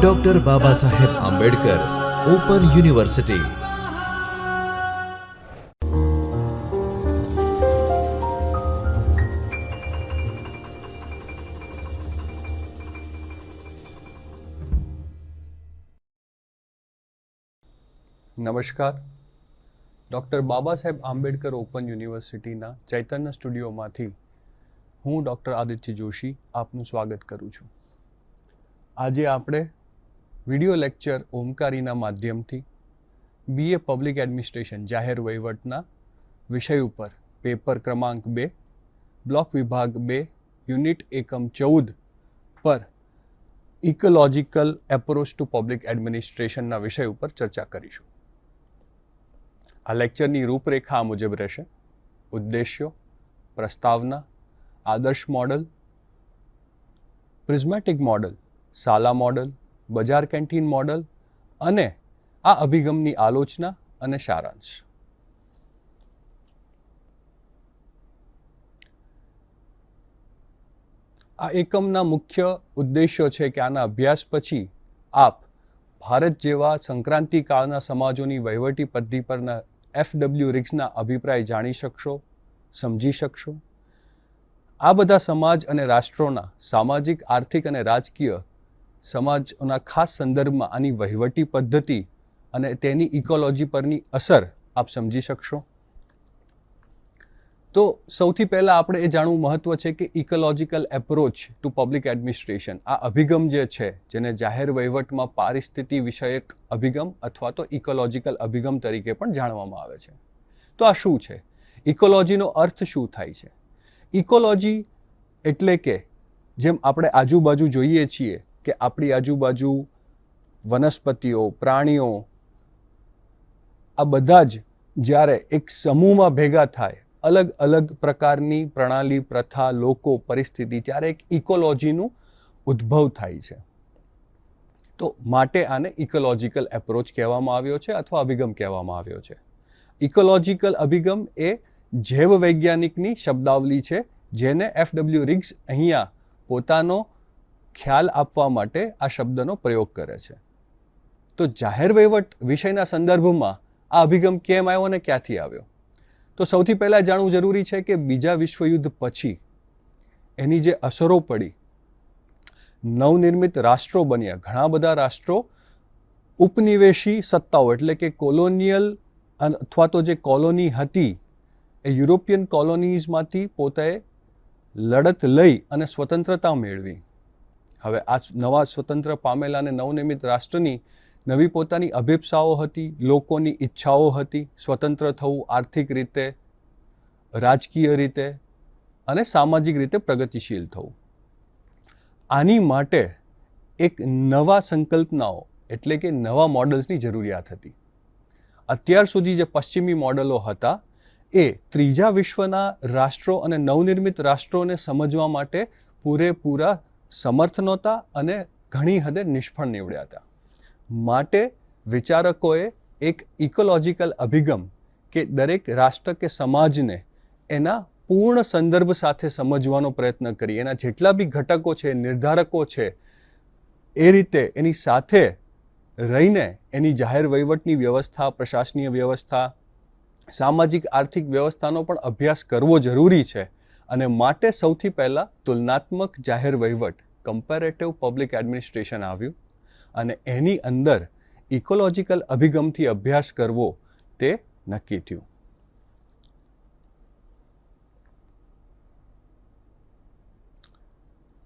Doctor Baba Saheb Ambedkar open university. નમસ્કાર. Doctor Baba Saheb Ambedkar open યુનિવર્સિટીના ચૈતન્ય સ્ટુડિયોમાંથી હું ડૉક્ટર આદિત્ય જોશી આપનું સ્વાગત કરું છું. આજે આપણે વિડિયો લેક્ચર ઓમકારીના માધ્યમથી BA પબ્લિક એડમિનિસ્ટ્રેશન જાહેર વહીવટના વિષય ઉપર પેપર ક્રમાંક 2 બ્લોક વિભાગ 2 યુનિટ એકમ 14 પર ઇકોલોજીકલ એપ્રોચ ટુ પબ્લિક એડમિનિસ્ટ્રેશનના વિષય ઉપર ચર્ચા કરીશું. આ લેક્ચરની રૂપરેખા આ મુજબ રહેશે: ઉદ્દેશ્યો, પ્રસ્તાવના, આદર્શ મોડલ, પ્રિઝમેટિક મોડલ, સાલા મોડલ, બજાર કેન્ટીન મોડલ અને આ અભિગમની આલોચના અને સારાંશ. આ એકમના મુખ્ય ઉદ્દેશ્યો છે કે આના અભ્યાસ પછી આપ ભારત જેવા સંક્રાંતિકાળના સમાજોની વહીવટી પદ્ધતિ પરના FW રિગ્સના અભિપ્રાય જાણી શકશો, સમજી શકશો. આ બધા સમાજ અને રાષ્ટ્રોના સામાજિક, આર્થિક અને રાજકીય સમાજના ખાસ સંદર્ભમાં આની વહીવટી પદ્ધતિ અને તેની ઇકોલોજી પરની અસર આપ સમજી શકશો. તો સૌથી પહેલાં આપણે એ જાણવું મહત્વ છે કે ecological approach two public administration, આ અભિગમ જે છે, જેને જાહેર વહીવટમાં પારિસ્થિતિ વિષયક અભિગમ અથવા તો ઇકોલોજીકલ અભિગમ તરીકે પણ જાણવામાં આવે છે. તો આ શું છે? ઇકોલોજીનો અર્થ શું થાય છે? ઇકોલોજી એટલે કે જેમ આપણે આજુબાજુ જોઈએ છીએ કે આપણી આજુબાજુ વનસ્પતિઓ, પ્રાણીઓ, આ બધા જ જ્યારે એક સમૂહમાં ભેગા થાય, અલગ અલગ પ્રકારની પ્રણાલી, પ્રથા, લોકો, પરિસ્થિતિ, ત્યારે એક ઇકોલોજીનું ઉદ્ભવ થાય છે. તો માટે આને ઇકોલોજીકલ એપ્રોચ કહેવામાં આવ્યો છે અથવા અભિગમ કહેવામાં આવ્યો છે. ઇકોલોજીકલ અભિગમ એ જૈવ વૈજ્ઞાનિકની શબ્દાવલી છે, જેને FW રિગ્સ અહીંયા પોતાનો ખ્યાલ આપવા માટે આ શબ્દનો પ્રયોગ કરે છે. તો જાહેર વહીવટ વિષયના સંદર્ભમાં આ અભિગમ કેમ આવ્યો અને ક્યાંથી આવ્યો? તો સૌથી પહેલાં જાણવું જરૂરી છે કે બીજા વિશ્વયુદ્ધ પછી એની જે અસરો પડી, નવનિર્મિત રાષ્ટ્રો બન્યા, ઘણા બધા રાષ્ટ્રો ઉપનિવેશી સત્તાઓ એટલે કે કોલોનિયલ અથવા તો જે કોલોની હતી એ યુરોપિયન કોલોનીઝમાંથી પોતે લડત લઈ અને સ્વતંત્રતા મેળવી. હવે આ નવા સ્વતંત્ર પામેલા અને નવનિર્મિત રાષ્ટ્રની નવી પોતાની અભિપ્સાઓ હતી, લોકોની ઈચ્છાઓ હતી, સ્વતંત્ર થવું, આર્થિક રીતે, રાજકીય રીતે અને સામાજિક રીતે પ્રગતિશીલ થવું. આની માટે એક નવા સંકલ્પનાઓ એટલે કે નવા મોડલ્સની જરૂરિયાત હતી. અત્યાર સુધી જે પશ્ચિમી મોડલો હતા એ ત્રીજા વિશ્વના રાષ્ટ્રો અને નવનિર્મિત રાષ્ટ્રોને સમજવા માટે પૂરેપૂરા સમર્થ નહોતા અને ઘણી હદે નિષ્ફળ નીવડ્યા હતા. માટે વિચારકોએ એક ઇકોલોજીકલ અભિગમ કે દરેક રાષ્ટ્ર કે સમાજને એના પૂર્ણ સંદર્ભ સાથે સમજવાનો પ્રયત્ન કરી, એના જેટલા બી ઘટકો છે, નિર્ધારકો છે, એ રીતે એની સાથે રહીને એની જાહેર વહીવટની વ્યવસ્થા, પ્રશાસનીય વ્યવસ્થા, સામાજિક આર્થિક વ્યવસ્થાનો પણ અભ્યાસ કરવો જરૂરી છે. અને માટે સૌથી પહેલાં તુલનાત્મક જાહેર વહીવટ, કમ્પેરેટિવ પબ્લિક એડમિનિસ્ટ્રેશન આવ્યું અને એની અંદર ઇકોલોજીકલ અભિગમથી અભ્યાસ કરવો તે નક્કી થયું.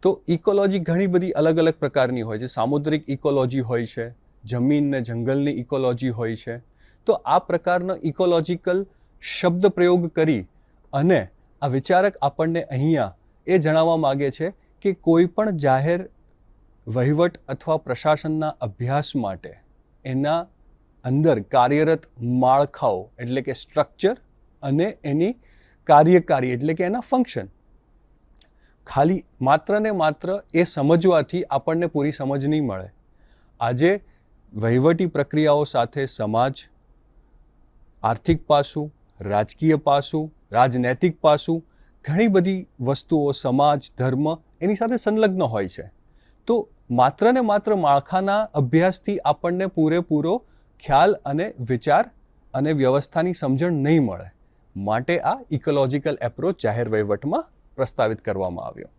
તો ઇકોલોજી ઘણી બધી અલગ અલગ પ્રકારની હોય છે. સામુદ્રિક ઇકોલોજી હોય છે, જમીન ને જંગલની ઇકોલોજી હોય છે. તો આ પ્રકારનો ઇકોલોજીકલ શબ્દ પ્રયોગ કરી અને આ વિચારક આપણને અહીંયા એ જણાવવા માગે છે કે કોઈ પણ જાહેર વહીવટ અથવા પ્રશાસનના અભ્યાસ માટે એના અંદર કાર્યરત માળખાઓ એટલે કે સ્ટ્રક્ચર અને એની કાર્યકારી એટલે કે એના ફંક્શન, ખાલી માત્ર ને માત્ર એ સમજવાથી આપણને પૂરી સમજ નહીં મળે. આજે વહીવટી પ્રક્રિયાઓ સાથે સમાજ, આર્થિક પાસું, રાજકીય પાસું, રાજનૈતિક પાસું, ઘણી બધી વસ્તુઓ સમાજ, ધર્મ એની સાથે સંલગ્ન હોય છે. તો માત્ર ને માત્ર માળખાના અભ્યાસથી આપણને પૂરેપૂરો ખ્યાલ અને વિચાર અને વ્યવસ્થાની સમજણ નહીં મળે. માટે આ ઇકોલોજીકલ એપ્રોચ જાહેર વહીવટમાં પ્રસ્તાવિત કરવામાં આવ્યો.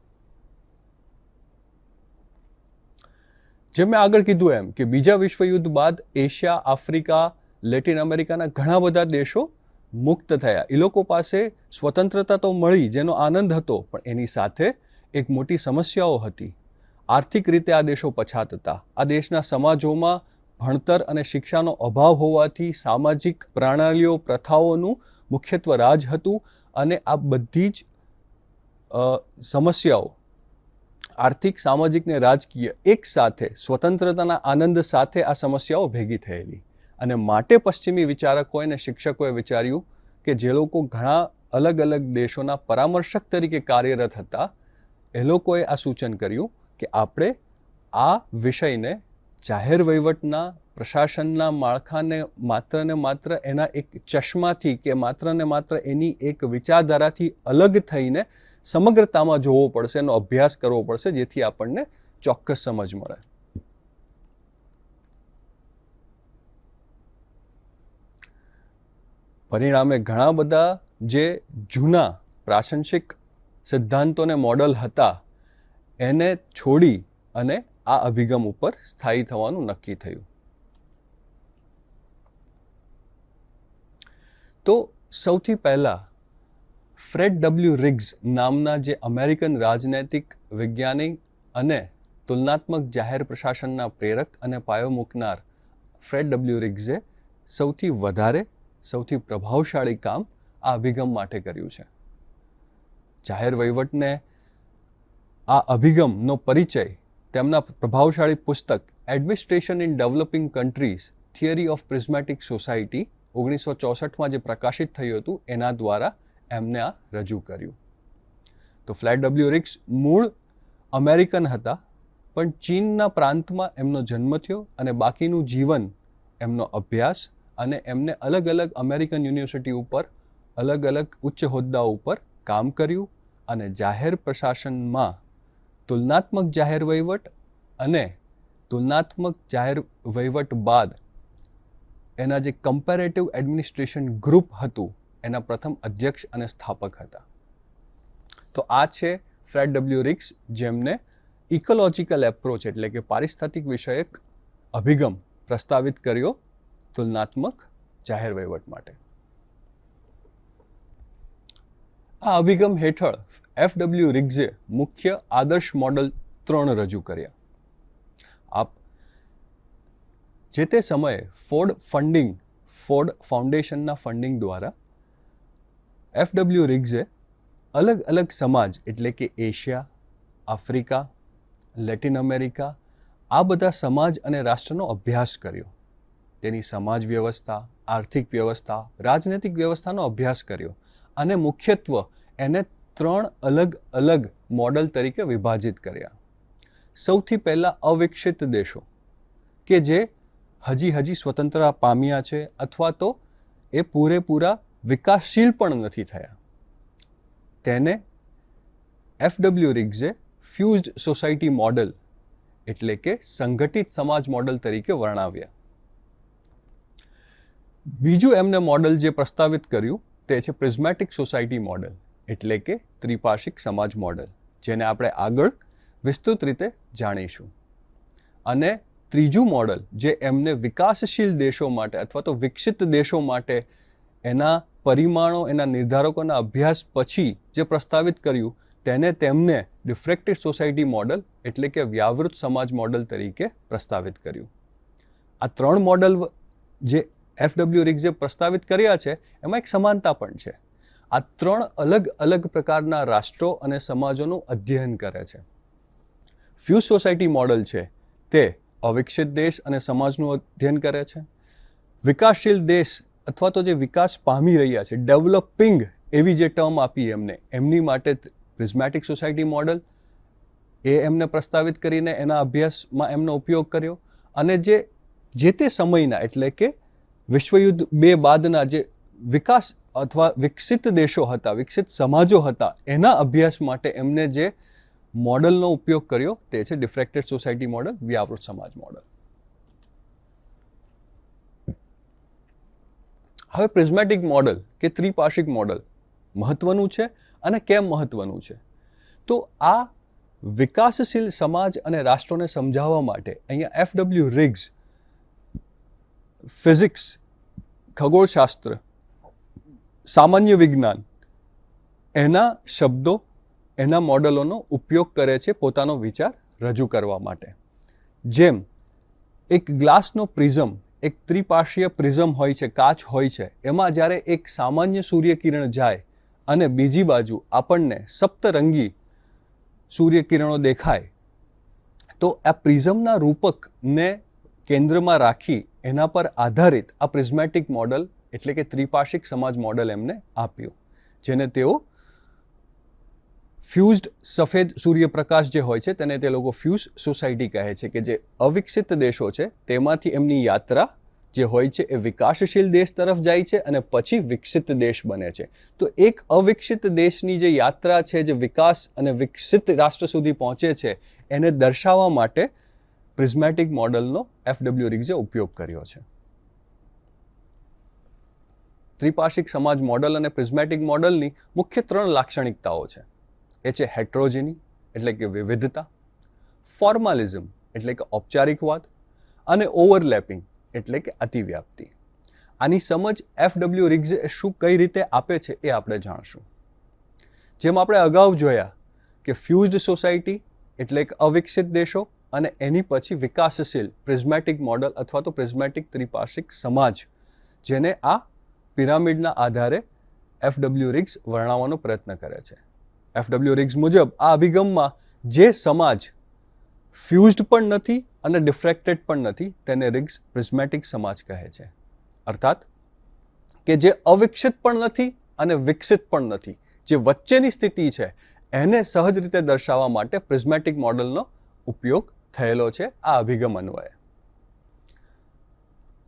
જેમ મેં આગળ કીધું એમ કે બીજા વિશ્વયુદ્ધ બાદ એશિયા, આફ્રિકા, લેટિન અમેરિકાના ઘણા બધા દેશો મુક્ત થયા. એ લોકો પાસે સ્વતંત્રતા તો મળી, જેનો આનંદ હતો, પણ એની સાથે એક મોટી સમસ્યાઓ હતી. આર્થિક રીતે આ દેશો પછાત હતા. આ દેશના સમાજોમાં ભણતર અને શિક્ષાનો અભાવ હોવાથી સામાજિક પ્રણાલીઓ, પ્રથાઓનું મુખ્યત્વે રાજ હતું અને આ બધી જ સમસ્યાઓ આર્થિક, સામાજિક ને રાજકીય એક સાથે સ્વતંત્રતાના આનંદ સાથે આ સમસ્યાઓ ભેગી થયેલી. અને માટે પશ્ચિમી વિચારકોએ અને શિક્ષકોએ વિચાર્યું કે જે લોકો ઘણા અલગ અલગ દેશોના પરામર્શક તરીકે કાર્યરત હતા, એ લોકોએ આ સૂચન કર્યું કે આપણે આ વિષયને જાહેર વહીવટના, પ્રશાસનના માળખાને માત્ર ને માત્ર એના એક ચશ્માથી કે માત્ર ને માત્ર એની એક વિચારધારાથી અલગ થઈને સમગ્રતામાં જોવો પડશે, એનો અભ્યાસ કરવો પડશે, જેથી આપણને ચોક્કસ સમજ મળે. પરિણામે ઘણા બધા જે જૂના પ્રાશંસિક સિદ્ધાંતોને મોડલ હતા એને છોડી અને આ અભિગમ ઉપર સ્થાયી થવાનું નક્કી થયું. તો સૌથી પહેલા ફ્રેડ ડબલ્યુ રિગ્સ નામના જે અમેરિકન રાજનૈતિક વિજ્ઞાની અને તુલનાત્મક જાહેર પ્રશાસનના પ્રેરક અને પાયો મૂકનાર ફ્રેડ ડબલ્યુ રિગ્સે સૌથી પ્રભાવશાળી કામ આ અભિગમ માટે કર્યું છે. જાહેર વહીવટને આ અભિગમનો પરિચય તેમના પ્રભાવશાળી પુસ્તક Administration in Developing Countries Theory of Prismatic Society 1964માં જે પ્રકાશિત થયું હતું એના દ્વારા એમને આ રજૂ કર્યું. તો ફ્રેડ ડબલ્યુ રિગ્સ મૂળ અમેરિકન હતા, પણ ચીનના પ્રાંતમાં એમનો જન્મ થયો અને બાકીનું જીવન એમનો અભ્યાસ અને એમને અલગ અલગ અમેરિકન યુનિવર્સિટી ઉપર અલગ અલગ ઉચ્ચ હોદ્દાઓ ઉપર કામ કર્યું અને જાહેર પ્રશાસનમાં તુલનાત્મક જાહેર વહીવટ અને તુલનાત્મક જાહેર વહીવટ બાદ એના જે કમ્પેરેટિવ એડમિનિસ્ટ્રેશન ગ્રુપ હતું એના પ્રથમ અધ્યક્ષ અને સ્થાપક હતા. તો આ છે ફ્રેડ ડબલ્યુ રિગ્સ, જેમને ઇકોલોજીકલ એપ્રોચ એટલે કે પારિસ્થાતિક વિષયક અભિગમ પ્રસ્તાવિત કર્યો તુલનાત્મક જાહેર વહીવટ માટે. આ અભિગમ હેઠળ એફડબલ્યુ રિગ્સે મુખ્ય આદર્શ મોડલ 3 રજૂ કર્યા. જે તે સમયે ફોર્ડ ફાઉન્ડેશનના ફંડિંગ દ્વારા એફડબલ્યુ રિગ્સે અલગ અલગ સમાજ એટલે કે એશિયા, આફ્રિકા, લેટિન અમેરિકા આ બધા સમાજ અને રાષ્ટ્રનો અભ્યાસ કર્યો. તેની સમાજ વ્યવસ્થા, આર્થિક વ્યવસ્થા, રાજનૈતિક વ્યવસ્થાનો અભ્યાસ કર્યો અને મુખ્યત્વે એને 3 અલગ અલગ મોડલ તરીકે વિભાજિત કર્યા. સૌથી પહેલા અવિકસિત દેશો કે જે હજી સ્વતંત્રતા પામ્યા છે અથવા તો એ પૂરેપૂરા વિકાસશીલ પણ નથી થયા, તેને એફડબલ્યુ રિગ્સે ફ્યુઝડ સોસાયટી મોડલ એટલે કે સંગઠિત સમાજ મોડલ તરીકે વર્ણવ્યા. બીજું એમને મોડલ જે પ્રસ્તાવિત કર્યું તે છે પ્રિઝમેટિક સોસાયટી મોડલ એટલે કે ત્રિપાર્શ્વિક સમાજ મોડલ, જેને આપણે આગળ વિસ્તૃત રીતે જાણીશું. અને ત્રીજું મોડલ જે એમને વિકાસશીલ દેશો માટે અથવા તો વિકસિત દેશો માટે એના પરિમાણો, એના નિર્ધારકોના અભ્યાસ પછી જે પ્રસ્તાવિત કર્યું તેને તેમને ડિફ્રેક્ટેડ સોસાયટી મોડલ એટલે કે વ્યાવૃત સમાજ મોડલ તરીકે પ્રસ્તાવિત કર્યું. આ 3 મોડલ જે એફડબલ્યુ રિગ્સે પ્રસ્તાવિત કર્યા છે એમાં એક સમાનતા પણ છે. આ 3 અલગ અલગ પ્રકારના રાષ્ટ્રો અને સમાજોનું અધ્યયન કરે છે. ફ્યુઝ સોસાયટી મોડલ છે તે અવિકસિત દેશ અને સમાજનું અધ્યયન કરે છે. વિકાસશીલ દેશ અથવા તો જે વિકાસ પામી રહ્યા છે, ડેવલપિંગ એવી જે ટર્મ આપી એમની માટે પ્રિઝમેટિક સોસાયટી મોડલ એ એમને પ્રસ્તાવિત કરીને એના અભ્યાસમાં એમનો ઉપયોગ કર્યો. અને જે તે સમયના એટલે કે વિશ્વયુદ્ધ 2 બાદના જે વિકાસ અથવા વિકસિત દેશો હતા, વિકસિત સમાજો હતા, એના અભ્યાસ માટે એમને જે મોડલનો ઉપયોગ કર્યો તે છે ડિફ્રેક્ટેડ સોસાયટી મોડલ, વ્યાવૃત સમાજ મોડલ. હવે પ્રિઝમેટિક મોડલ કે ત્રિપાર્શ્વિક મોડલ મહત્વનું છે અને કેમ મહત્વનું છે? તો આ વિકાસશીલ સમાજ અને રાષ્ટ્રોને સમજાવવા માટે અહીંયા FW રિગ્સ ફિઝિક્સ, ખગોળશાસ્ત્ર, સામાન્ય વિજ્ઞાન એના શબ્દો, એના મોડલોનો ઉપયોગ કરે છે પોતાનો વિચાર રજૂ કરવા માટે. જેમ એક ગ્લાસનો પ્રિઝમ, એક ત્રિપાર્શ્વીય પ્રિઝમ હોય છે, કાચ હોય છે, એમાં જ્યારે એક સામાન્ય સૂર્યકિરણ જાય અને બીજી બાજુ આપણને સપ્તરંગી સૂર્યકિરણો દેખાય, તો આ પ્રિઝમના રૂપકને કેન્દ્રમાં રાખી એના પર આધારિત આ પ્રિઝમેટિક મોડલ એટલે કે ત્રિપાર્શ્વિક સમાજ મોડલ એમને આપ્યું, જેને તેઓ ફ્યુઝડ સફેદ સૂર્યપ્રકાશ જે હોય છે તેને તે લોકો ફ્યુઝ સોસાયટી કહે છે, કે જે અવિકસિત દેશો છે તેમાંથી એમની યાત્રા જે હોય છે એ વિકાસશીલ દેશ તરફ જાય છે અને પછી વિકસિત દેશ બને છે. તો એક અવિકસિત દેશની જે યાત્રા છે, જે વિકાસ અને વિકસિત રાષ્ટ્ર સુધી પહોંચે છે, એને દર્શાવવા માટે પ્રિઝમેટિક મોડલનો FW રિગ્સે ઉપયોગ કર્યો છે. ત્રિપાર્શ્વિક સમાજ મોડલ અને પ્રિઝમેટિક મોડલની મુખ્ય 3 લાક્ષણિકતાઓ છે. એ છે હેટ્રોજેની એટલે કે વિવિધતા, ફોર્માલિઝમ એટલે કે ઔપચારિકવાદ અને ઓવરલેપિંગ એટલે કે અતિવ્યાપ્તિ. આની સમજ FW રિગ્સ શું કઈ રીતે આપે છે એ આપણે જાણશું. જેમ આપણે અગાઉ જોયા કે ફ્યુઝડ સોસાયટી એટલે કે અવિકસિત દેશો અને એની પછી વિકાસશીલ પ્રિઝમેટિક મોડલ અથવા તો પ્રિઝમેટિક ત્રિપાર્શ્વિક સમાજ, જેને આ પિરામિડના આધારે FW રિગ્સ વર્ણવવાનો પ્રયત્ન કરે છે. FW રિગ્સ મુજબ આ અભિગમમાં જે સમાજ ફ્યુઝડ પણ નથી અને ડિફ્રેક્ટેડ પણ નથી તેને રિગ્સ પ્રિઝમેટિક સમાજ કહે છે. અર્થાત કે જે અવિકસિત પણ નથી અને વિકસિત પણ નથી, જે વચ્ચેની સ્થિતિ છે, એને સહજ રીતે દર્શાવવા માટે પ્રિઝમેટિક મોડલનો ઉપયોગ થયેલો છે આ અભિગમ અન્વયે.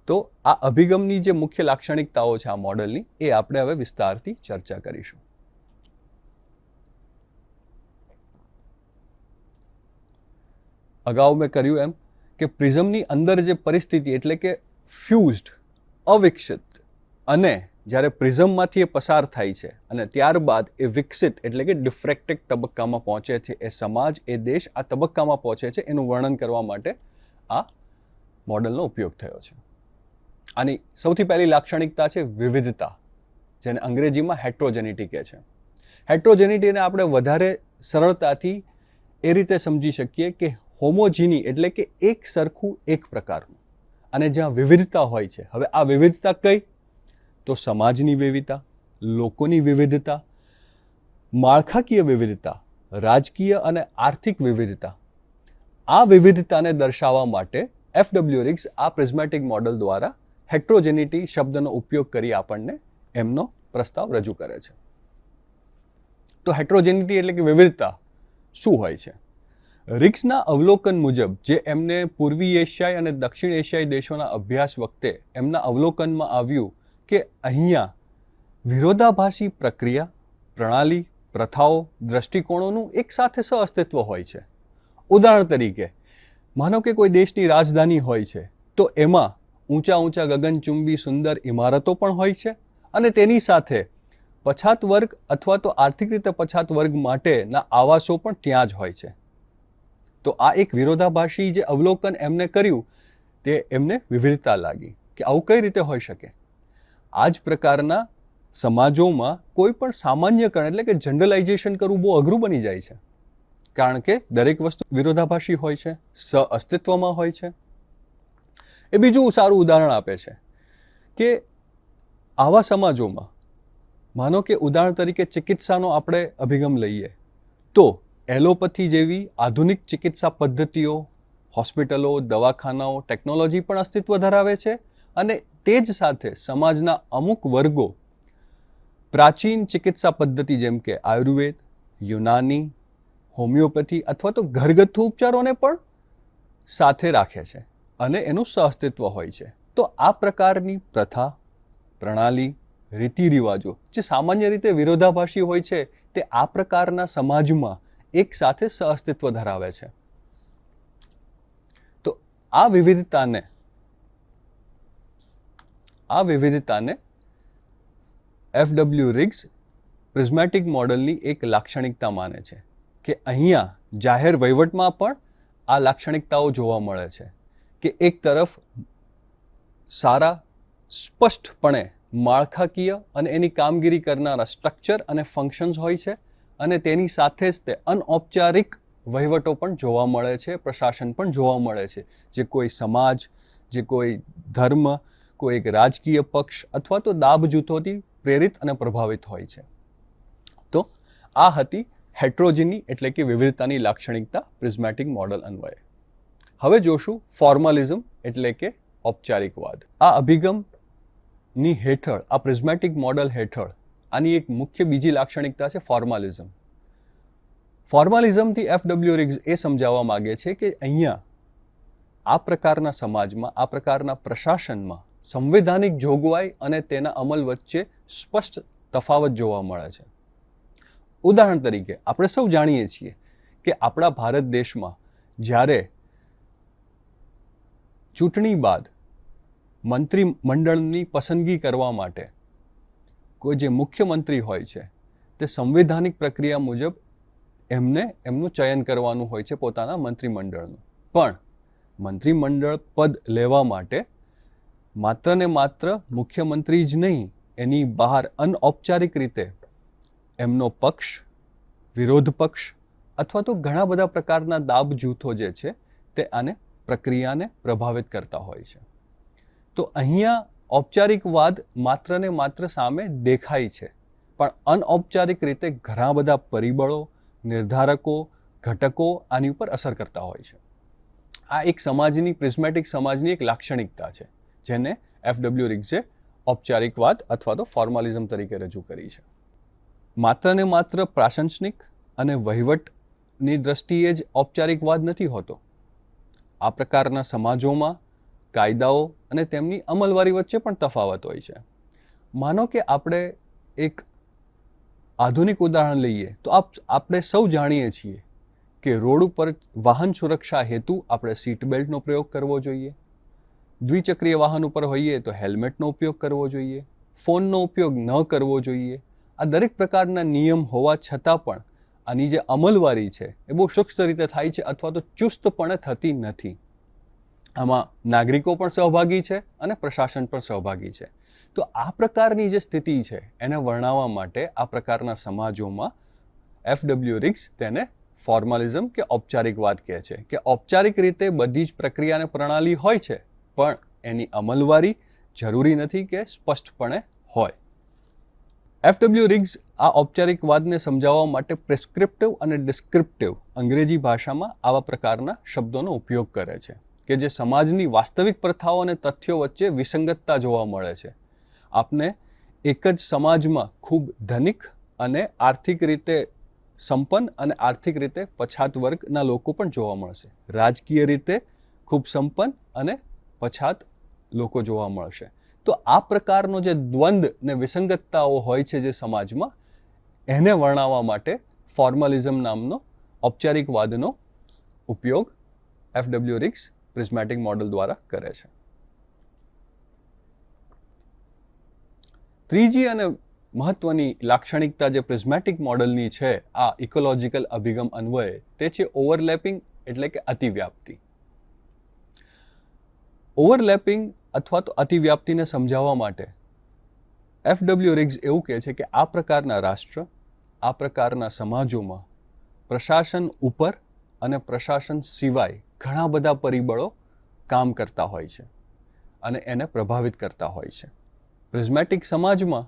તો આ અભિગમની જે મુખ્ય લાક્ષણિકતાઓ છે આ મોડલની, એ આપણે હવે વિસ્તારથી ચર્ચા કરીશું. અગાઉ મેં કર્યું એમ કે પ્રિઝમની અંદર જે પરિસ્થિતિ એટલે કે ફ્યુઝડ, અવિકસિત, અને જ્યારે પ્રિઝમમાંથી એ પસાર થાય છે અને ત્યારબાદ એ વિકસિત એટલે કે ડિફ્રેક્ટેડ તબક્કામાં પહોંચે છે, એ સમાજ, એ દેશ આ તબક્કામાં પહોંચે છે, એનું વર્ણન કરવા માટે આ મોડલનો ઉપયોગ થયો છે. આની સૌથી પહેલી લાક્ષણિકતા છે વિવિધતા, જેને અંગ્રેજીમાં હેટ્રોજેનિટી કહે છે. હેટ્રોજેનિટીને આપણે વધારે સરળતાથી એ રીતે સમજી શકીએ કે હોમોજીની એટલે કે એક સરખું, એક પ્રકારનું, અને જ્યાં વિવિધતા હોય છે. હવે આ વિવિધતા કઈ? તો સમાજની વિવિધતા, લોકોની વિવિધતા, માળખાકીય વિવિધતા, રાજકીય અને આર્થિક વિવિધતા. આ વિવિધતાને દર્શાવવા માટે FW રિગ્સ આ પ્રિઝમેટિક મોડલ દ્વારા હેટ્રોજેનિટી શબ્દનો ઉપયોગ કરી આપણને એમનો પ્રસ્તાવ રજૂ કરે છે. તો હેટ્રોજેનિટી એટલે કે વિવિધતા શું હોય છે? રિગ્સના અવલોકન મુજબ, જે એમને પૂર્વી એશિયાઈ અને દક્ષિણ એશિયાઈ દેશોના અભ્યાસ વખતે એમના અવલોકનમાં આવ્યું કે અહીંયા વિરોધાભાસી પ્રક્રિયા, પ્રણાલી, પ્રથાઓ, દ્રષ્ટિકોણોનું એક સાથે સહઅસ્તિત્વ હોય છે. ઉદાહરણ તરીકે, માનો કે કોઈ દેશની રાજધાની હોય છે, તો એમાં ઊંચા ઊંચા ગગનચુંબી સુંદર ઇમારતો પણ હોય છે અને તેની સાથે પછાત વર્ગ અથવા તો આર્થિક રીતે પછાત વર્ગ માટેના આવાસો પણ ત્યાં જ હોય છે. તો આ એક વિરોધાભાસી જે અવલોકન એમને કર્યું તે એમને વિવિધતા લાગી કે આવું કઈ રીતે હોઈ શકે. આ જ પ્રકારના સમાજોમાં કોઈ પણ સામાન્યકરણ એટલે કે જનરલાઇઝેશન કરવું બહુ અઘરું બની જાય છે, કારણ કે દરેક વસ્તુ વિરોધાભાસી હોય છે, સહઅસ્તિત્વમાં હોય છે. એ બીજું સારું ઉદાહરણ આપે છે કે આવા સમાજોમાં, માનો કે ઉદાહરણ તરીકે ચિકિત્સાનો આપણે અભિગમ લઈએ, તો એલોપથી જેવી આધુનિક ચિકિત્સા પદ્ધતિઓ, હોસ્પિટલો, દવાખાનાઓ, ટેકનોલોજી પણ અસ્તિત્વ ધરાવે છે અને તે જ સાથે સમાજના અમુક વર્ગો પ્રાચીન ચિકિત્સા પદ્ધતિ જેમ કે આયુર્વેદ, યુનાની, હોમિયોપેથી અથવા તો ઘરગથ્થુ ઉપચારોને પણ સાથે રાખે છે અને એનું સહઅસ્તિત્વ હોય છે. તો આ પ્રકારની પ્રથા, પ્રણાલી, રીતિ રિવાજો જે સામાન્ય રીતે વિરોધાભાસી હોય છે, તે આ પ્રકારના સમાજમાં એક સાથે સહઅસ્તિત્વ ધરાવે છે. તો આ વિવિધતાને FW રિગ્સ પ્રિઝમેટિક મોડલની એક લાક્ષણિકતા માને છે કે અહીંયા જાહેર વહીવટમાં પણ આ લાક્ષણિકતાઓ જોવા મળે છે કે એક તરફ સારા સ્પષ્ટપણે માળખાકીય અને એની કામગીરી કરનારા સ્ટ્રક્ચર અને ફંક્શન્સ હોય છે અને તેની સાથે જ તે અનૌપચારિક વહીવટો પણ જોવા મળે છે, પ્રશાસન પણ જોવા મળે છે, જે કોઈ સમાજ, જે કોઈ ધર્મ, કોઈ એક રાજકીય પક્ષ અથવા તો દાબ જૂથોથી પ્રેરિત અને પ્રભાવિત હોય છે. તો આ હતી હેટ્રોજીની એટલે કે વિવિધતાની લાક્ષણિકતા પ્રિઝમેટિક મોડલ અન્વયે. હવે જોશું ફોર્મલિઝમ એટલે કે ઔપચારિકવાદ. આ અભિગમની હેઠળ, આ પ્રિઝમેટિક મોડલ હેઠળ આની એક મુખ્ય બીજી લાક્ષણિકતા છે ફોર્માલિઝમ. ફોર્માલિઝમથી FW રિગ્સ એ સમજાવવા માગે છે કે અહીંયા આ પ્રકારના સમાજમાં, આ પ્રકારના પ્રશાસનમાં સંવૈધાનિક જોગવાઈ અને તેના અમલ વચ્ચે સ્પષ્ટ તફાવત જોવા મળે છે. ઉદાહરણ તરીકે આપણે સૌ જાણીએ છીએ કે આપણા ભારત દેશમાં જ્યારે ચૂંટણી બાદ મંત્રીમંડળની પસંદગી કરવા માટે કોઈ જે મુખ્યમંત્રી હોય છે તે સંવૈધાનિક પ્રક્રિયા મુજબ એમનું ચયન કરવાનું હોય છે પોતાના મંત્રીમંડળનું. પણ મંત્રીમંડળ પદ લેવા માટે માત્ર ને માત્ર મુખ્યમંત્રી જ નહીં, એની બહાર અનૌપચારિક રીતે એમનો પક્ષ, વિરોધ પક્ષ અથવા તો ઘણા બધા પ્રકારના દાબ જૂથો જે છે તે આને પ્રક્રિયાને પ્રભાવિત કરતા હોય છે. તો અહીંયા ઔપચારિકવાદ માત્ર ને માત્ર સામે દેખાય છે, પણ અનૌપચારિક રીતે ઘણા બધા પરિબળો, નિર્ધારકો, ઘટકો આની ઉપર અસર કરતા હોય છે. આ એક સમાજની, પ્રિઝમેટિક સમાજની એક લાક્ષણિકતા છે જેને FW રિગ્સે ઔપચારિકવાદ અથવા તો ફોર્માલિઝમ તરીકે રજૂ કરી છે. માત્ર ને માત્ર પ્રાશંસનિક અને વહીવટની દ્રષ્ટિએ જ ઔપચારિકવાદ નથી હોતો. આ પ્રકારના સમાજોમાં કાયદાઓ અને તેમની અમલવારી વચ્ચે પણ તફાવત હોય છે. માનો કે આપણે એક આધુનિક ઉદાહરણ લઈએ તો આપણે સૌ જાણીએ છીએ કે રોડ ઉપર વાહન સુરક્ષા હેતુ આપણે સીટ બેલ્ટનો પ્રયોગ કરવો જોઈએ, દ્વિચક્રીય વાહન ઉપર હોઈએ તો હેલ્મેટનો ઉપયોગ કરવો જોઈએ, ફોનનો ઉપયોગ ન કરવો જોઈએ. આ દરેક પ્રકારના નિયમ હોવા છતાં પણ આની જે અમલવારી છે એ બહુ સૂક્ષ્મ રીતે થાય છે અથવા તો ચુસ્તપણે થતી નથી. આમાં નાગરિકો પણ સહભાગી છે અને પ્રશાસન પણ સહભાગી છે. તો આ પ્રકારની જે સ્થિતિ છે એને વર્ણવવા માટે આ પ્રકારના સમાજોમાં FW રિગ્સ તેને ફોર્માલિઝમ કે ઔપચારિકવાદ કહે છે કે ઔપચારિક રીતે બધી જ પ્રક્રિયા અને પ્રણાલી હોય છે, પણ એની અમલવારી જરૂરી નથી કે સ્પષ્ટપણે હોય. FW રિગ્સ આ ઔપચારિકવાદને સમજાવવા માટે પ્રિસ્ક્રિપ્ટિવ અને ડિસ્ક્રિપ્ટિવ અંગ્રેજી ભાષામાં આવા પ્રકારના શબ્દોનો ઉપયોગ કરે છે કે જે સમાજની વાસ્તવિક પ્રથાઓ અને તથ્યો વચ્ચે વિસંગતતા જોવા મળે છે. આપને એક જ સમાજમાં ખૂબ ધનિક અને આર્થિક રીતે સંપન્ન અને આર્થિક રીતે પછાત વર્ગના લોકો પણ જોવા મળશે. રાજકીય રીતે ખૂબ સંપન્ન અને પછાત લોકો જોવા મળશે. તો આ પ્રકારનો જે દ્વંદ ને વિસંગતતાઓ હોય છે જે સમાજમાં, એને વર્ણવવા માટે ફોર્મલિઝમ નામનો ઔપચારિકવાદનો ઉપયોગ FW રિગ્સ પ્રિઝમેટિક મોડલ દ્વારા કરે છે. ત્રીજી અને મહત્વની લાક્ષણિકતા જે પ્રિઝમેટિક મોડલની છે આ ઇકોલોજીકલ અભિગમ અન્વયે, તે છે ઓવરલેપિંગ એટલે કે અતિવ્યાપ્તિ. ઓવરલેપિંગ અથવા તો અતિવ્યાપ્તિને સમજાવવા માટે FW રિગ્સ એવું કહે છે કે આ પ્રકારના રાષ્ટ્ર, આ પ્રકારના સમાજોમાં પ્રશાસન ઉપર અને પ્રશાસન સિવાય ઘણા બધા પરિબળો કામ કરતા હોય છે અને એને પ્રભાવિત કરતા હોય છે. પ્રિઝમેટિક સમાજમાં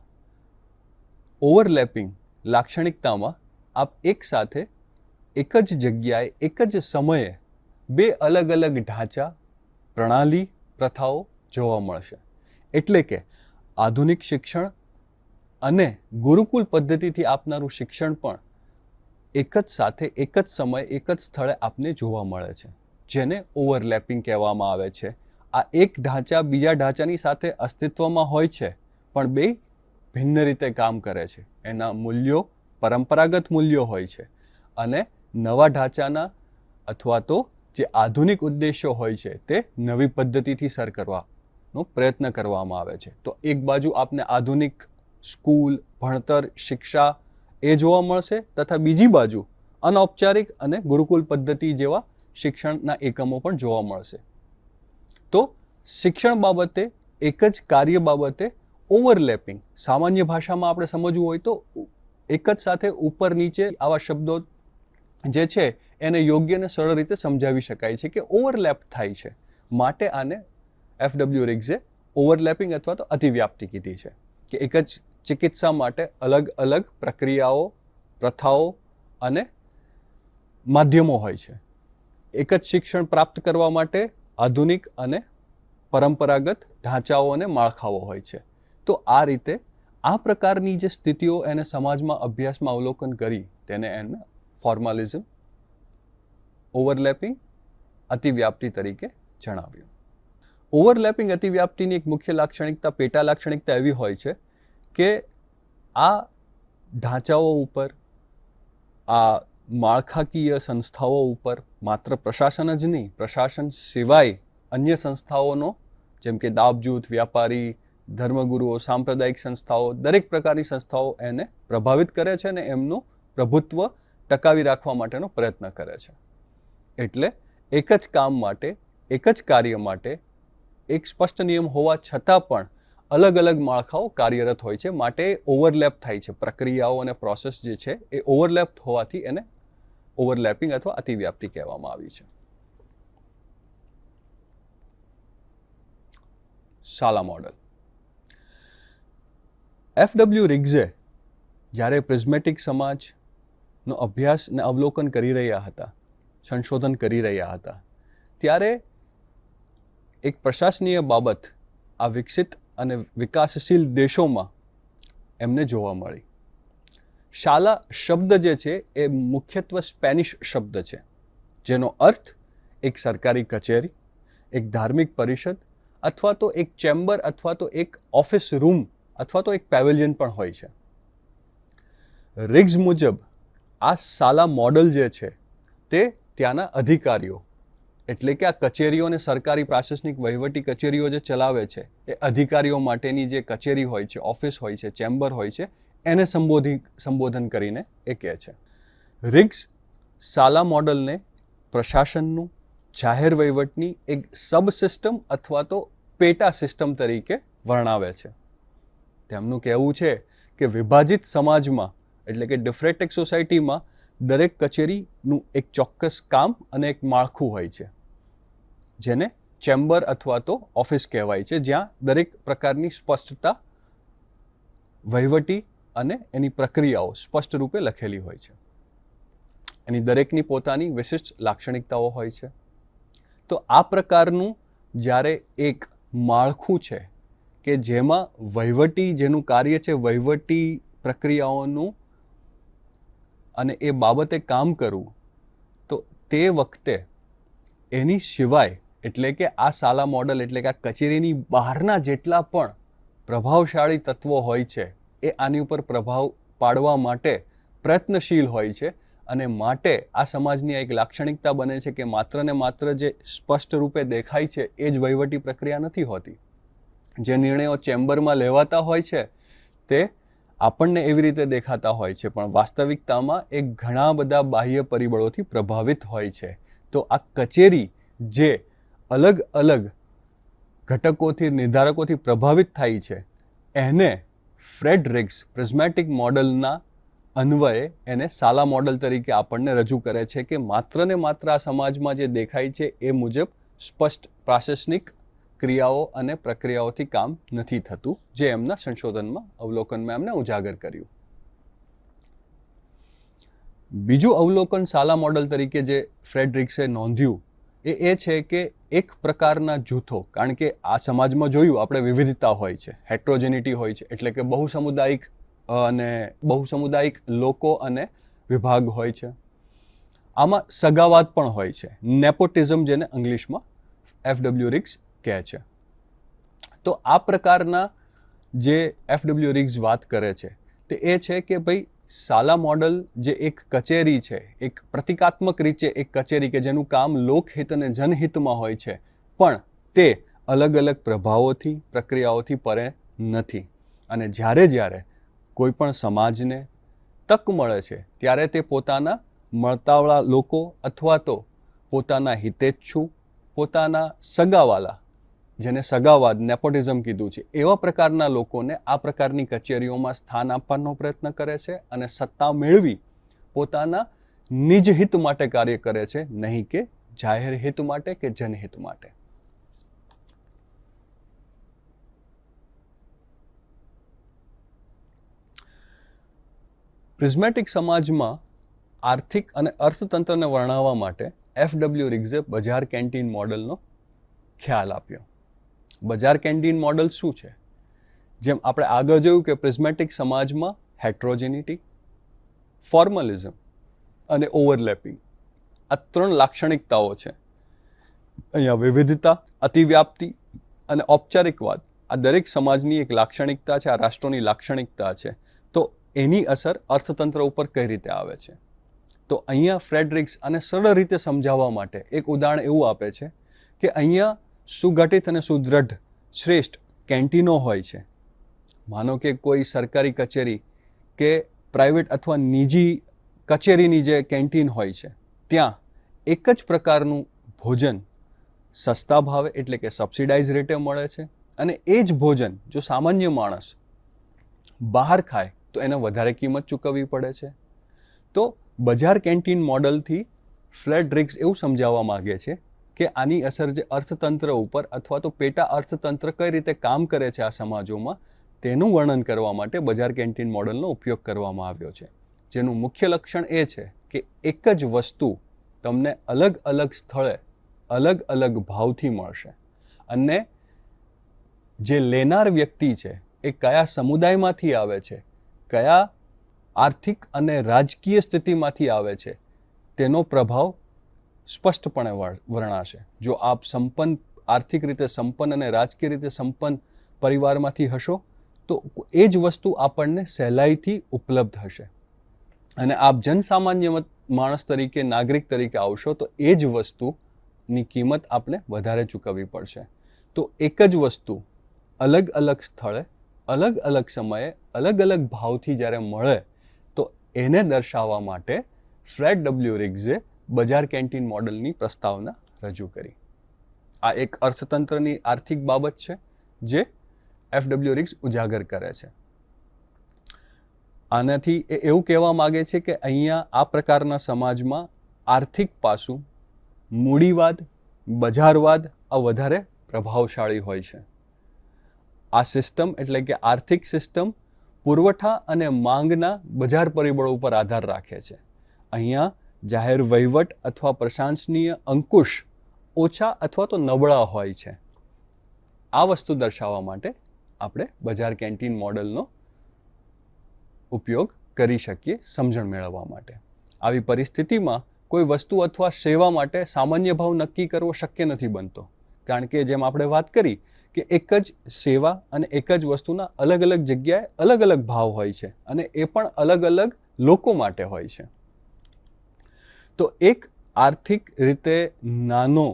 ઓવરલેપિંગ લાક્ષણિકતામાં આપ એક સાથે એક જ જગ્યાએ એક જ સમયે બે અલગ અલગ ઢાંચા, પ્રણાલી, પ્રથાઓ જોવા મળશે. એટલે કે આધુનિક શિક્ષણ અને ગુરુકુલ પદ્ધતિથી આપનારું શિક્ષણ પણ એક જ સાથે એક જ સમયે એક જ સ્થળે આપને જોવા મળે છે, જેને ઓવરલેપિંગ કહેવામાં આવે છે. આ એક ઢાંચા બીજા ઢાંચાની સાથે અસ્તિત્વમાં હોય છે, પણ બે ભિન્ન રીતે કામ કરે છે. એના મૂલ્યો પરંપરાગત મૂલ્યો હોય છે અને નવા ઢાંચાના અથવા તો જે આધુનિક ઉદ્દેશ્યો હોય છે તે નવી પદ્ધતિથી સર કરવાનો પ્રયત્ન કરવામાં આવે છે. તો એક બાજુ આપને આધુનિક સ્કૂલ, ભણતર, શિક્ષા એ જોવા મળશે, તથા બીજી બાજુ અનૌપચારિક અને ગુરુકુલ પદ્ધતિ જેવા શિક્ષણના એકમો પણ જોવા મળશે. તો શિક્ષણ બાબતે એક જ કાર્ય બાબતે ઓવરલેપિંગ, સામાન્ય ભાષામાં આપણે સમજવું હોય તો એક જ સાથે ઉપર નીચે આવા શબ્દો જે છે એને યોગ્ય અને સરળ રીતે સમજાવી શકાય છે કે ઓવરલેપ થાય છે. માટે આને એફડબ્લ્યુ રિગ્સે ઓવરલેપિંગ અથવા તો અતિવ્યાપ્તિ કીધી છે કે એક જ ચિકિત્સા માટે અલગ અલગ પ્રક્રિયાઓ, પ્રથાઓ અને માધ્યમો હોય છે. એક જ શિક્ષણ પ્રાપ્ત કરવા માટે આધુનિક અને પરંપરાગત ઢાંચાઓ અને માળખાઓ હોય છે. તો આ રીતે આ પ્રકારની જે સ્થિતિઓ એને સમાજમાં અભ્યાસમાં અવલોકન કરી તેને એને ફોર્માલિઝમ, ઓવરલેપિંગ, અતિવ્યાપ્તિ તરીકે જણાવ્યું. ઓવરલેપિંગ અતિવ્યાપ્તિની એક મુખ્ય લાક્ષણિકતા, પેટા લાક્ષણિકતા એવી હોય છે કે આ ઢાંચાઓ ઉપર, આ માળખાકીય સંસ્થાઓ ઉપર માત્ર પ્રશાસન જ નહીં, પ્રશાસન સિવાય અન્ય સંસ્થાઓનો જેમ કે દાબ જૂથ, વ્યાપારી, ધર્મગુરુઓ, સાંપ્રદાયિક સંસ્થાઓ, દરેક પ્રકારની સંસ્થાઓ એને પ્રભાવિત કરે છે અને એમનું પ્રભુત્વ ટકાવી રાખવા માટેનો પ્રયત્ન કરે છે. એટલે એક જ કામ માટે, એક જ કાર્ય માટે એક સ્પષ્ટ નિયમ હોવા છતાં પણ અલગ અલગ માળખાઓ કાર્યરત હોય છે. માટે ઓવરલેપ થાય છે. પ્રક્રિયાઓ અને પ્રોસેસ જે છે એ ઓવરલેપ હોવાથી એને ઓવરલેપિંગ અથવા અતિવ્યાપ્તિ કહેવામાં આવી છે. શાલા મોડલ. એફડબ્લ્યુ રિગ્સે જ્યારે પ્રિઝમેટિક સમાજનો અભ્યાસ અને અવલોકન કરી રહ્યા હતા, સંશોધન કરી રહ્યા હતા, ત્યારે એક પ્રશાસનીય બાબત આ વિકસિત અને વિકાસશીલ દેશોમાં એમને જોવા મળી. શાલા શબ્દ જે છે એ મુખ્યત્વે સ્પેનિશ શબ્દ છે, જેનો અર્થ એક સરકારી કચેરી, એક ધાર્મિક પરિષદ અથવા તો એક ચેમ્બર અથવા તો એક ઓફિસ રૂમ અથવા તો એક પેવેલિયન પણ હોય છે. રિગ્સ મુજબ આ શાલા મોડલ જે છે તે ત્યાંના અધિકારીઓ, એટલે કે આ કચેરીઓ અને સરકારી પ્રશાસનિક વહીવટી કચેરીઓ જે ચલાવે છે એ અધિકારીઓ માટેની જે કચેરી હોય છે, ઓફિસ હોય છે, ચેમ્બર હોય છે, એને સંબોધન કરીને એ કહે છે. રિગ્સ શાલા મોડલને પ્રશાસનનું, જાહેર વહીવટની એક સબ સિસ્ટમ અથવા તો પેટા સિસ્ટમ તરીકે વર્ણવે છે. તેમનું કહેવું છે કે વિભાજિત સમાજમાં, એટલે કે ડિફરેટિક સોસાયટીમાં દરેક કચેરીનું એક ચોક્કસ કામ અને એક માળખું હોય છે, જેને ચેમ્બર અથવા તો ઓફિસ કહેવાય છે, જ્યાં દરેક પ્રકારની સ્પષ્ટતા, વહીવટી અને એની પ્રક્રિયાઓ સ્પષ્ટ રૂપે લખેલી હોય છે. એની દરેકની પોતાની વિશિષ્ટ લાક્ષણિકતાઓ હોય છે. તો આ પ્રકારનું જ્યારે એક માળખું છે કે જેમાં વહીવટી, જેનું કાર્ય છે વહીવટી પ્રક્રિયાઓનું અને એ બાબતે કામ કરવું, તો તે વખતે એની સિવાય, એટલે કે આ શાલા મોડલ, એટલે કે આ કચેરીની બહારના જેટલા પણ પ્રભાવશાળી તત્વો હોય છે એ આની ઉપર પ્રભાવ પાડવા માટે પ્રયત્નશીલ હોય છે. અને માટે આ સમાજની એક લાક્ષણિકતા બને છે કે માત્ર ને માત્ર જે સ્પષ્ટ રૂપે દેખાય છે એ જ વહીવટી પ્રક્રિયા નથી હોતી. જે નિર્ણયો ચેમ્બરમાં લેવાતા હોય છે તે આપણને એવી રીતે દેખાતા હોય છે, પણ વાસ્તવિકતામાં એ ઘણા બધા બાહ્ય પરિબળોથી પ્રભાવિત હોય છે. તો આ કચેરી જે અલગ અલગ ઘટકોથી, નિર્ધારકોથી પ્રભાવિત થાય છે, એને ફ્રેડ રિગ્સ પ્રિઝમેટિક મોડલના અન્વયે એને શાલા મોડલ તરીકે આપણને રજૂ કરે છે કે માત્ર ને માત્ર આ સમાજમાં જે દેખાય છે એ મુજબ સ્પષ્ટ પ્રશાસનિક ક્રિયાઓ અને પ્રક્રિયાઓથી કામ નથી થતું, જે એમના સંશોધનમાં, અવલોકનમાં એમને ઉજાગર કર્યું. બીજું અવલોકન શાલા મોડલ તરીકે જે ફ્રેડ રિગ્સે નોંધ્યું એ છે કે એક પ્રકારના જૂથો, કારણ કે આ સમાજમાં જોયું આપણે વિવિધતા હોય છે, હેટ્રોજેનિટી હોય છે, એટલે કે બહુસમુદાયિક લોકો અને વિભાગ હોય છે. આમાં સગાવાદ પણ હોય છે, નેપોટિઝમ, જેને ઇંગ્લિશમાં એફડબ્લ્યુ રિગ્સ કહે છે. તો આ પ્રકારના જે એફડબ્લ્યુ રિગ્સ વાત કરે છે તે એ છે કે ભાઈ સાલા મોડલ જે એક કચેરી છે, એક પ્રતિકાત્મક રીતે એક કચેરી કે જેનું કામ લોકહિત અને જનહિતમાં હોય છે, પણ તે અલગ અલગ પ્રભાવોથી, પ્રક્રિયાઓથી પરે નથી. અને જ્યારે કોઈ પણ સમાજને તક મળે છે ત્યારે તે પોતાના મળતાવળા લોકો અથવા તો પોતાના હિતેચ્છુ, પોતાના સગાવાલા, જેને સગાવાદ નેપોટિઝમ કીધું છે, એવા પ્રકારના લોકોને આ પ્રકારની કચેરીઓમાં સ્થાન આપવાનો પ્રયત્ન કરે છે અને સત્તા મેળવી પોતાના નિજ હિત માટે કાર્ય કરે છે, નહીં કે જાહેર હિત માટે કે જનહિત માટે. પ્રિઝમેટિક સમાજમાં આર્થિક અને અર્થતંત્રને વર્ણવવા માટે એફ.ડબલ્યુ. રિગ્સે બજાર કેન્ટીન મોડલનો ખ્યાલ આપ્યો. બજાર કેન્ટીન મોડલ શું છે? જેમ આપણે આગળ જોયું કે પ્રિઝમેટિક સમાજમાં હેટ્રોજેનિટી, ફોર્મલિઝમ અને ઓવરલેપિંગ આ 3 લાક્ષણિકતાઓ છે. અહીંયા વિવિધતા, અતિવ્યાપ્તિ અને ઔપચારિકવાદ આ દરેક સમાજની એક લાક્ષણિકતા છે, આ રાષ્ટ્રોની લાક્ષણિકતા છે. તો એની અસર અર્થતંત્ર ઉપર કઈ રીતે આવે છે? તો અહીંયા ફ્રેડરિક્સ આને સરળ રીતે સમજાવવા માટે એક ઉદાહરણ એવું આપે છે કે અહીંયા સુગઠિત અને સુદૃઢ શ્રેષ્ઠ કેન્ટીનો હોય છે. માનો કે કોઈ સરકારી કચેરી કે પ્રાઇવેટ અથવા નિજી કચેરીની જે કેન્ટીન હોય છે, ત્યાં એક જ પ્રકારનું ભોજન સસ્તા ભાવે એટલે કે સબસિડાઇઝ રેટે મળે છે, અને એ જ ભોજન જો સામાન્ય માણસ બહાર ખાય તો એને વધારે કિંમત ચૂકવવી પડે છે. તો બજાર કેન્ટીન મોડલથી ફ્રેડરિક્સ એવું સમજાવવા માગે છે કે આની અસર જે અર્થતંત્ર ઉપર અથવા તો પેટા અર્થતંત્ર કઈ રીતે કામ કરે છે આ સમાજોમાં, તેનું વર્ણન કરવા માટે બજાર કેન્ટીન મોડલનો ઉપયોગ કરવામાં આવ્યો છે. જેનું મુખ્ય લક્ષણ એ છે કે એક જ વસ્તુ તમને અલગ અલગ સ્થળે અલગ અલગ ભાવથી મળશે, અને જે લેનાર વ્યક્તિ છે એ કયા સમુદાયમાંથી આવે છે, કયા આર્થિક અને રાજકીય સ્થિતિમાંથી આવે છે, તેનો પ્રભાવ સ્પષ્ટપણે વર્ણાશે. જો આપ આર્થિક રીતે સંપન્ન અને રાજકીય રીતે સંપન્ન પરિવારમાંથી હશો તો એ જ વસ્તુ આપણને સહેલાઈથી ઉપલબ્ધ હશે, અને આપ જનસામાન્ય માણસ તરીકે, નાગરિક તરીકે આવશો તો એ જ વસ્તુની કિંમત આપને વધારે ચૂકવવી પડશે. તો એક જ વસ્તુ અલગ અલગ સ્થળે, અલગ અલગ સમયે, અલગ અલગ ભાવથી જ્યારે મળે તો એને દર્શાવવા માટે ફ્રેડ.ડબલ્યુ. રિગ્સે બજાર કેન્ટીન મોડલની પ્રસ્તાવના રજૂ કરી. આ એક અર્થતંત્રની આર્થિક બાબત છે જે એફ.ડબલ્યુ. રિગ્સ ઉજાગર કરે છે. આનાથી એ એવું કહેવા માગે છે કે અહીંયા આ પ્રકારના સમાજમાં આર્થિક પાસું, મૂડીવાદ, બજારવાદ આ વધારે પ્રભાવશાળી હોય છે. આ સિસ્ટમ એટલે કે આર્થિક સિસ્ટમ પુરવઠા અને માંગના બજાર પરિબળો ઉપર આધાર રાખે છે. અહીંયા જાહેર વહીવટ અથવા પ્રશાસનીય અંકુશ ઓછા અથવા તો નબળા હોય છે. આ વસ્તુ દર્શાવવા માટે આપણે બજાર કેન્ટીન મોડલનો ઉપયોગ કરી શકીએ સમજણ મેળવવા માટે. આવી પરિસ્થિતિમાં કોઈ વસ્તુ અથવા સેવા માટે સામાન્ય ભાવ નક્કી કરવો શક્ય નથી બનતો, કારણ કે જેમ આપણે વાત કરી કે એક જ સેવા અને એક જ વસ્તુના અલગ અલગ જગ્યાએ અલગ અલગ ભાવ હોય છે, અને એ પણ અલગ અલગ લોકો માટે હોય છે. તો એક આર્થિક રીતે નાનો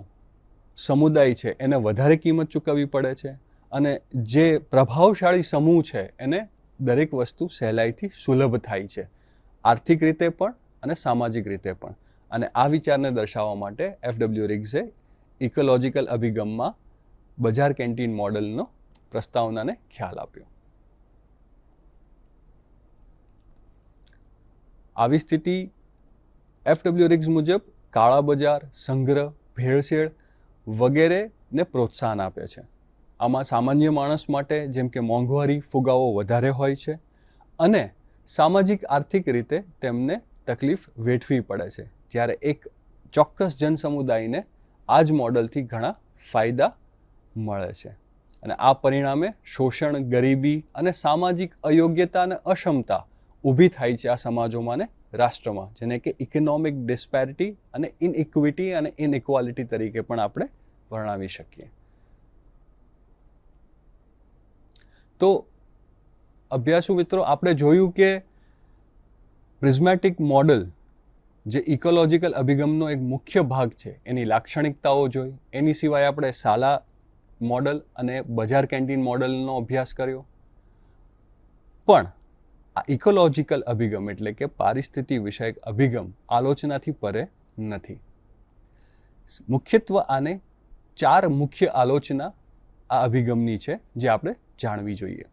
સમુદાય છે એને વધારે કિંમત ચૂકવવી પડે છે, અને જે પ્રભાવશાળી સમૂહ છે એને દરેક વસ્તુ સહેલાઈથી સુલભ થાય છે, આર્થિક રીતે પણ અને સામાજિક રીતે પણ. અને આ વિચારને દર્શાવવા માટે એફ.ડબલ્યુ. રિગ્સે ઇકોલોજીકલ અભિગમમાં બજાર કેન્ટીન મોડલનો પ્રસ્તાવનાને ખ્યાલ આપ્યો. આવી સ્થિતિ એફ.ડબલ્યુ. રિગ્સ મુજબ કાળા બજાર, સંગ્રહ, ભેળસેળ વગેરેને પ્રોત્સાહન આપે છે. આમાં સામાન્ય માણસ માટે જેમ કે મોંઘવારી, ફુગાવો વધારે હોય છે, અને સામાજિક આર્થિક રીતે તેમને તકલીફ વેઠવી પડે છે, જ્યારે એક ચોક્કસ જનસમુદાયને આ જ મોડલથી ઘણા ફાયદા મળે છે. અને આ પરિણામે શોષણ, ગરીબી અને સામાજિક અયોગ્યતા અને અક્ષમતા ઊભી થાય છે આ સમાજોમાં ને રાષ્ટ્રમાં, જેને કે ઇકોનોમિક ડિસ્પેરિટી અને ઇનઇક્વિટી અને ઇનઇક્વાલિટી તરીકે પણ આપણે વર્ણવી શકીએ. તો અભ્યાસુ મિત્રો, આપણે જોયું કે પ્રિઝમેટિક મોડલ જે ઇકોલોજીકલ અભિગમનો એક મુખ્ય ભાગ છે, એની લાક્ષણિકતાઓ જોઈ. એની સિવાય આપણે શાલા મોડલ અને બજાર કેન્ટીન મોડલનો અભ્યાસ કર્યો. પણ આ ઇકોલોજીકલ અભિગમ એટલે કે પારિસ્થિતિ વિષયક અભિગમ આલોચનાથી પરે નથી. મુખ્યત્વે આને 4 મુખ્ય આલોચના આ અભિગમની છે જે આપણે જાણવી જોઈએ.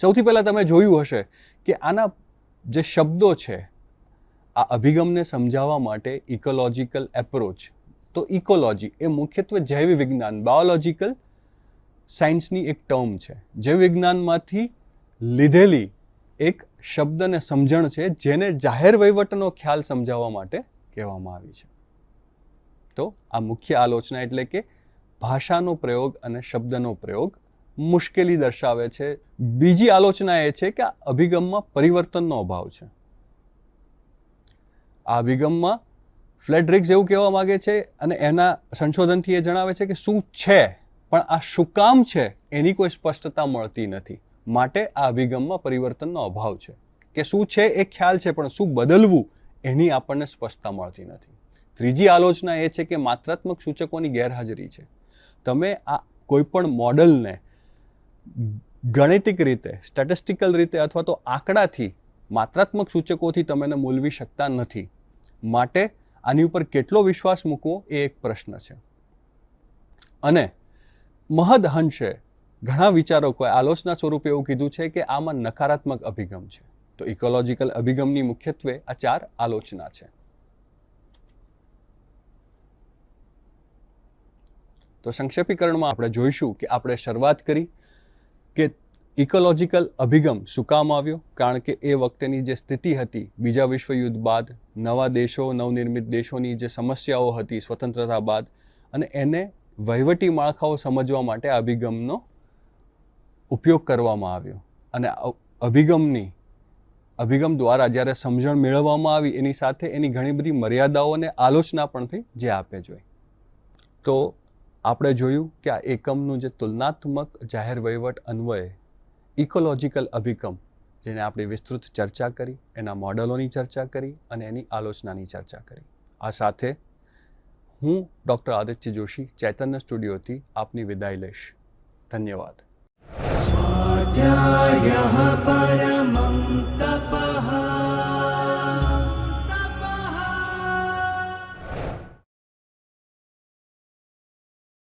સૌથી પહેલાં તમે જોયું હશે કે આના જે શબ્દો છે આ અભિગમને સમજાવવા માટે ઇકોલોજીકલ એપ્રોચ, તો ઇકોલોજી એ મુખ્યત્વે જૈવ વિજ્ઞાન બાયોલોજીકલ સાયન્સની એક ટર્મ છે. જૈવ વિજ્ઞાનમાંથી લીધેલી એક શબ્દને સમજણ છે જેને જાહેર વહીવટનો ખ્યાલ સમજાવવા માટે કહેવામાં આવી છે. તો આ મુખ્ય આલોચના એટલે કે ભાષાનો પ્રયોગ અને શબ્દનો પ્રયોગ મુશ્કેલી દર્શાવે છે. બીજી આલોચના એ છે કે આ અભિગમમાં પરિવર્તનનો અભાવ છે. આ અભિગમમાં ફ્લેડરિક્સ એવું કહેવા માંગે છે અને એના સંશોધનથી એ જણાવે છે કે શું છે પણ આ શું કામ છે એની કોઈ સ્પષ્ટતા મળતી નથી. માટે આ અભિગમમાં પરિવર્તનનો અભાવ છે કે શું છે એ ખ્યાલ છે પણ શું બદલવું એની આપણને સ્પષ્ટતા મળતી નથી. ત્રીજી આલોચના એ છે કે માત્રાત્મક સૂચકોની ગેરહાજરી છે. તમે આ કોઈ પણ મોડલને ગણિતિક રીતે, સ્ટેટિસ્ટિકલ રીતે અથવા તો આંકડાથી, માત્રાત્મક સૂચકોથી તમે એને મૂલવી શકતા નથી. માટે આની ઉપર કેટલો વિશ્વાસ મૂકવો એ એક પ્રશ્ન છે. અને મહદઅંશે ઘણા વિચારકોએ આલોચના સ્વરૂપે એવું કીધું છે કે આમાં નકારાત્મક અભિગમ છે. તો ઇકોલોજીકલ અભિગમની મુખ્યત્વે આ 4 આલોચના છે. તો સંક્ષેપીકરણમાં આપણે જોઈશું કે આપણે શરૂઆત કરી કે ઇકોલોજીકલ અભિગમ શું કામ આવ્યો, કારણ કે એ વખતેની જે સ્થિતિ હતી બીજા વિશ્વયુદ્ધ બાદ, નવા દેશો, નવનિર્મિત દેશોની જે સમસ્યાઓ હતી સ્વતંત્રતા બાદ, અને એને વહીવટી માળખાઓ સમજવા માટે આ અભિગમનો ઉપયોગ કરવામાં આવ્યો. અને અભિગમ દ્વારા જ્યારે સમજણ મેળવવામાં આવી એની સાથે એની ઘણી બધી મર્યાદાઓ અને આલોચના પણ થઈ જે આપે જોઈ. તો આપણે જોયું કે આ એકમનું જે તુલનાત્મક જાહેર વહીવટ અન્વયે ઇકોલોજીકલ અભિગમ, જેને આપણે વિસ્તૃત ચર્ચા કરી, એના મોડલોની ચર્ચા કરી અને એની આલોચનાની ચર્ચા કરી. આ સાથે હું ડૉક્ટર આદિત્ય જોશી ચૈતન્ય સ્ટુડિયોથી આપની વિદાય લઈશ. ધન્યવાદ. स्वाध्यायः परमं